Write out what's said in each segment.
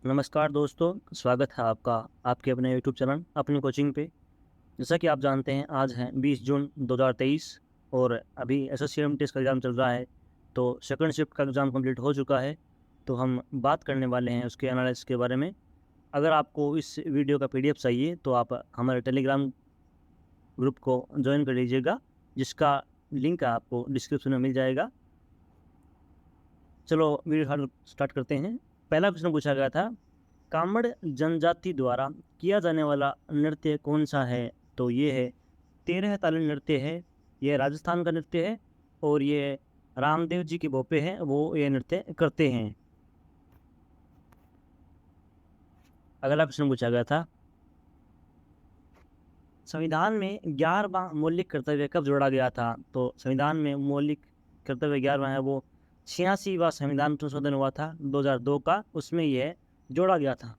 नमस्कार दोस्तों, स्वागत है आपका आपके अपने यूट्यूब चैनल अपनी कोचिंग पे। जैसा कि आप जानते हैं, आज है 20 जून 2023 और अभी एसएससी टेस्ट का एग्ज़ाम चल रहा है। तो सेकंड शिफ्ट का एग्ज़ाम कंप्लीट हो चुका है। तो हम बात करने वाले हैं उसके एनालिसिस के बारे में। अगर आपको इस वीडियो का पीडीएफ चाहिए तो आप हमारे टेलीग्राम ग्रुप को ज्वाइन कर लीजिएगा, जिसका लिंक आपको डिस्क्रिप्शन में मिल जाएगा। चलो वीडियो स्टार्ट करते हैं। पहला क्वेश्चन पूछा गया था, कामड़ जनजाति द्वारा किया जाने वाला नृत्य कौन सा है? तो ये है 13 ताली नृत्य है। ये राजस्थान का नृत्य है और ये रामदेव जी के भोपे हैं, वो ये नृत्य करते हैं। अगला प्रश्न पूछा गया था, संविधान में 11वां मौलिक कर्तव्य कब जोड़ा गया था? तो संविधान में मौलिक कर्तव्य 11वां है, वो 86वां संविधान संशोधन हुआ था 2002 का, उसमें यह जोड़ा गया था।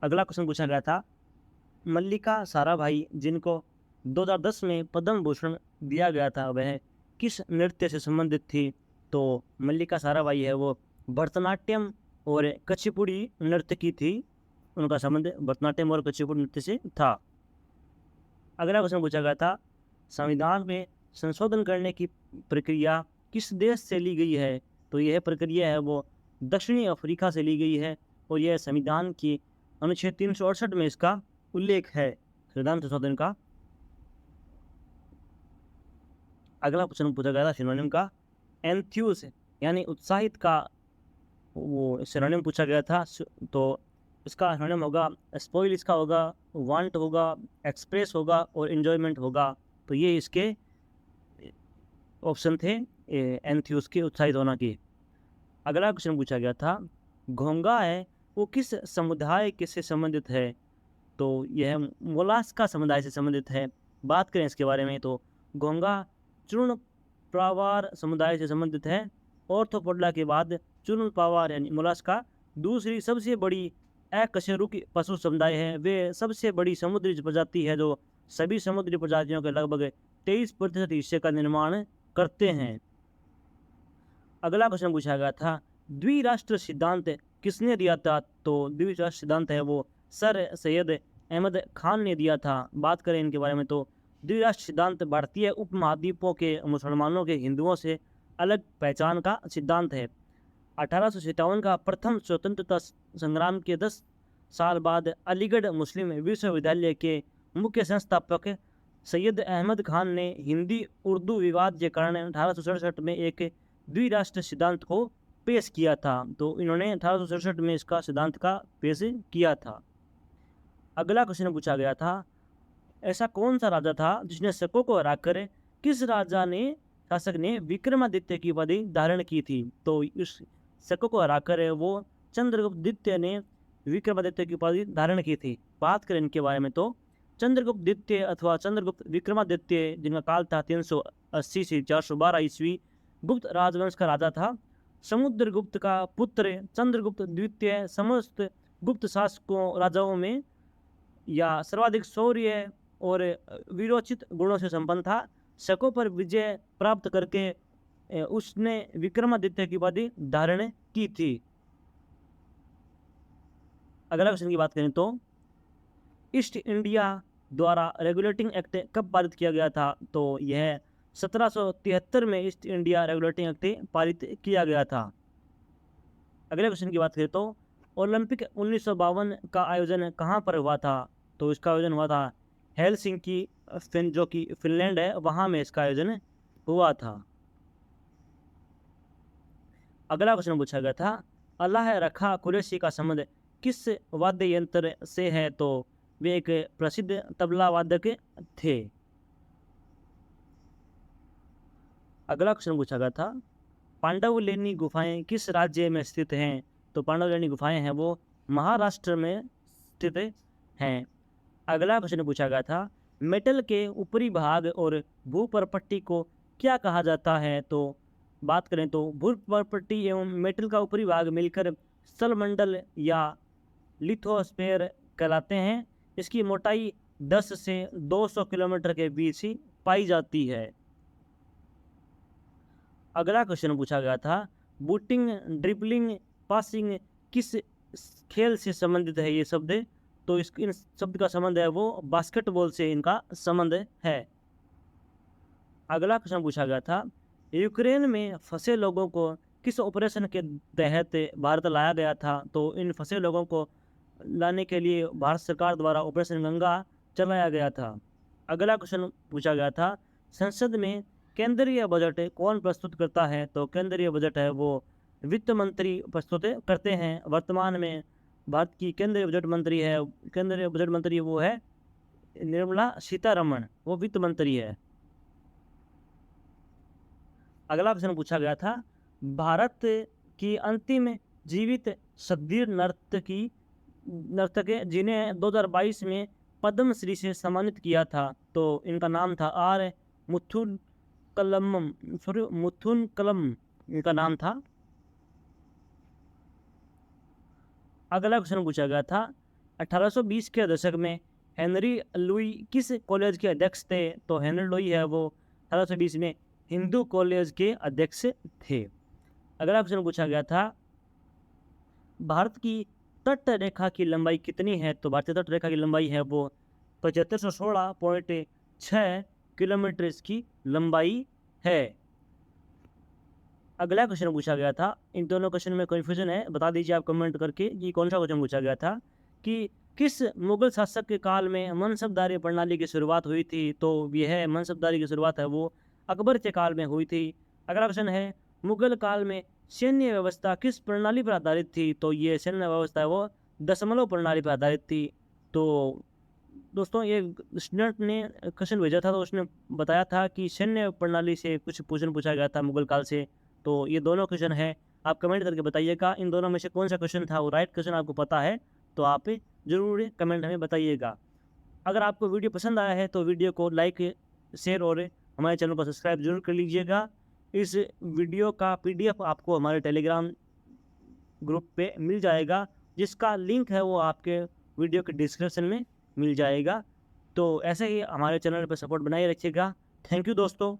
अगला क्वेश्चन पूछा गया था, मल्लिका साराभाई जिनको 2010 में पद्म भूषण दिया गया था, वह किस नृत्य से संबंधित थी? तो मल्लिका साराभाई है, वो भरतनाट्यम और कुचिपुड़ी नृत्य की थी। उनका संबंध भरतनाट्यम और कुचिपुड़ी नृत्य से था। अगला क्वेश्चन पूछा गया था, संविधान में संशोधन करने की प्रक्रिया किस देश से ली गई है? तो यह प्रक्रिया है वो दक्षिणी अफ्रीका से ली गई है और यह संविधान की अनुच्छेद 368 में इसका उल्लेख है, संविधान संशोधन का। अगला क्वेश्चन पूछा गया था सिनोनिम का, एंथ्यूस यानी उत्साहित का वो सिनोनिम पूछा गया था। तो इसका सिनोनिम होगा स्पॉइल, इसका होगा वांट होगा, एक्सप्रेस होगा और एंजॉयमेंट होगा। तो ये इसके ऑप्शन थे एंथ्यूस के, उत्साहित होना की। अगला क्वेश्चन पूछा गया था, घोंगा है वो किस समुदाय के से संबंधित है? तो यह मोलास्का समुदाय से संबंधित है। बात करें इसके बारे में तो घोंगा चूर्ण प्रावार समुदाय से संबंधित है। ऑर्थोपोडा के बाद चूर्ण प्रावार यानी मोलास्का दूसरी सबसे बड़ी अकशेरुकी पशु समुदाय है। वे सबसे बड़ी समुद्री प्रजाति है जो सभी समुद्री प्रजातियों के लगभग 23% हिस्से का निर्माण करते हैं। अगला क्वेश्चन पूछा गया था, द्विराष्ट्र सिद्धांत किसने दिया था? तो द्विराष्ट्र सिद्धांत है वो सर सैयद अहमद खान ने दिया था। बात करें इनके बारे में तो द्विराष्ट्र सिद्धांत भारतीय उपमहाद्वीपों के मुसलमानों के हिंदुओं से अलग पहचान का सिद्धांत है। 1857 का प्रथम स्वतंत्रता संग्राम के 10 साल बाद अलीगढ़ मुस्लिम विश्वविद्यालय के मुख्य संस्थापक सैयद अहमद खान ने हिंदी उर्दू विवाद के कारण 1867 में एक द्विराष्ट्र सिद्धांत को पेश किया था। तो इन्होंने 1867 में इसका सिद्धांत का पेश किया था। अगला क्वेश्चन पूछा गया था, ऐसा कौन सा राजा था जिसने शकों को हराकर किस राजा ने शासक ने विक्रमादित्य की उपाधि धारण की थी? तो इस शकों को हराकर वो चंद्रगुप्त द्वितीय ने विक्रमादित्य की उपाधि धारण की थी। बात करें इनके बारे में तो चंद्रगुप्त द्वितीय अथवा चंद्रगुप्त विक्रमादित्य, जिनका काल था 380 से 412 ईस्वी, गुप्त राजवंश का राजा था। समुद्रगुप्त का पुत्र चंद्रगुप्त द्वितीय समस्त गुप्त शासकों राजाओं में या सर्वाधिक शौर्य और वीरोचित गुणों से संपन्न था। शकों पर विजय प्राप्त करके उसने विक्रमादित्य की उपाधि धारण की थी। अगला क्वेश्चन की बात करें तो ईस्ट इंडिया द्वारा रेगुलेटिंग एक्ट कब पारित किया गया था? तो यह 1773 में ईस्ट इंडिया रेगुलेटिंग एक्ट पारित किया गया था। अगले क्वेश्चन की बात करें तो ओलंपिक 1952 का आयोजन कहाँ पर हुआ था? तो इसका आयोजन हुआ था हेलसिंकी, जो कि फिनलैंड है, वहाँ में इसका आयोजन हुआ था। अगला क्वेश्चन पूछा गया था, अल्लाह रखा कुरैशी का संबंध किस वाद्य यंत्र से है? तो वे एक प्रसिद्ध तबला वादक थे। अगला क्वेश्चन पूछा गया था, पांडवलेनी गुफाएं किस राज्य में स्थित हैं? तो पांडवलेनी गुफाएं हैं वो महाराष्ट्र में स्थित हैं। अगला क्वेश्चन पूछा गया था, मेटल के ऊपरी भाग और भूपर्पट्टी को क्या कहा जाता है? तो बात करें तो भूपर्पट्टी एवं मेटल का ऊपरी भाग मिलकर स्थलमंडल या लिथोस्फेयर कहलाते हैं। इसकी मोटाई 10 से 200 किलोमीटर के बीच ही पाई जाती है। अगला क्वेश्चन पूछा गया था, बूटिंग, ड्रिबलिंग, पासिंग किस खेल से संबंधित है ये शब्द? तो इन शब्द का संबंध है वो बास्केटबॉल से इनका संबंध है। अगला क्वेश्चन पूछा गया था, यूक्रेन में फंसे लोगों को किस ऑपरेशन के तहत भारत लाया गया था? तो इन फंसे लोगों को लाने के लिए भारत सरकार द्वारा ऑपरेशन गंगा चलाया गया था। अगला क्वेश्चन पूछा गया था, संसद में केंद्रीय बजट कौन प्रस्तुत करता है? तो केंद्रीय बजट है वो वित्त मंत्री प्रस्तुत करते हैं। वर्तमान में भारत की केंद्रीय बजट मंत्री वो है निर्मला सीतारमण, वो वित्त मंत्री है। अगला प्रश्न पूछा गया था, भारत की अंतिम जीवित सदीर नर्तक जिन्हें 2022 में पद्मश्री से सम्मानित किया था, तो इनका नाम था आर मुथुनकलम इनका नाम था। अगला क्वेश्चन पूछा गया था, 1820 के दशक में हेनरी लुई किस कॉलेज के अध्यक्ष थे? तो हेनरी लुई है वो 1820 में हिंदू कॉलेज के अध्यक्ष थे। अगला क्वेश्चन पूछा गया था, भारत की तट रेखा की लंबाई कितनी है? तो भारतीय तट रेखा की लंबाई है वो 7516.6 किलोमीटर इसकी लंबाई है। अगला क्वेश्चन पूछा गया था, इन दोनों क्वेश्चन में कन्फ्यूजन है, बता दीजिए आप कमेंट करके कि कौन सा क्वेश्चन पूछा गया था कि किस मुगल शासक के काल में मनसबदारी प्रणाली की शुरुआत हुई थी? तो यह मनसबदारी की शुरुआत है वो अकबर के काल में हुई थी। अगला क्वेश्चन है, मुगल काल में सैन्य व्यवस्था किस प्रणाली पर आधारित थी? तो ये सैन्य व्यवस्था है वो दशमलव प्रणाली पर आधारित थी। तो दोस्तों ये स्टूडेंट ने क्वेश्चन भेजा था, तो उसने बताया था कि सैन्य प्रणाली से कुछ क्वेश्चन पूछा गया था मुगल काल से। तो ये दोनों क्वेश्चन है, आप कमेंट करके बताइएगा इन दोनों में से कौन सा क्वेश्चन था वो राइट क्वेश्चन आपको पता है तो आप जरूर कमेंट हमें बताइएगा। अगर आपको वीडियो पसंद आया है तो वीडियो को लाइक, शेयर और हमारे चैनल को सब्सक्राइब जरूर कर लीजिएगा। इस वीडियो का PDF आपको हमारे टेलीग्राम ग्रुप पे मिल जाएगा, जिसका लिंक है वो आपके वीडियो के डिस्क्रिप्शन में मिल जाएगा। तो ऐसे ही हमारे चैनल पर सपोर्ट बनाए रखिएगा। थैंक यू दोस्तों।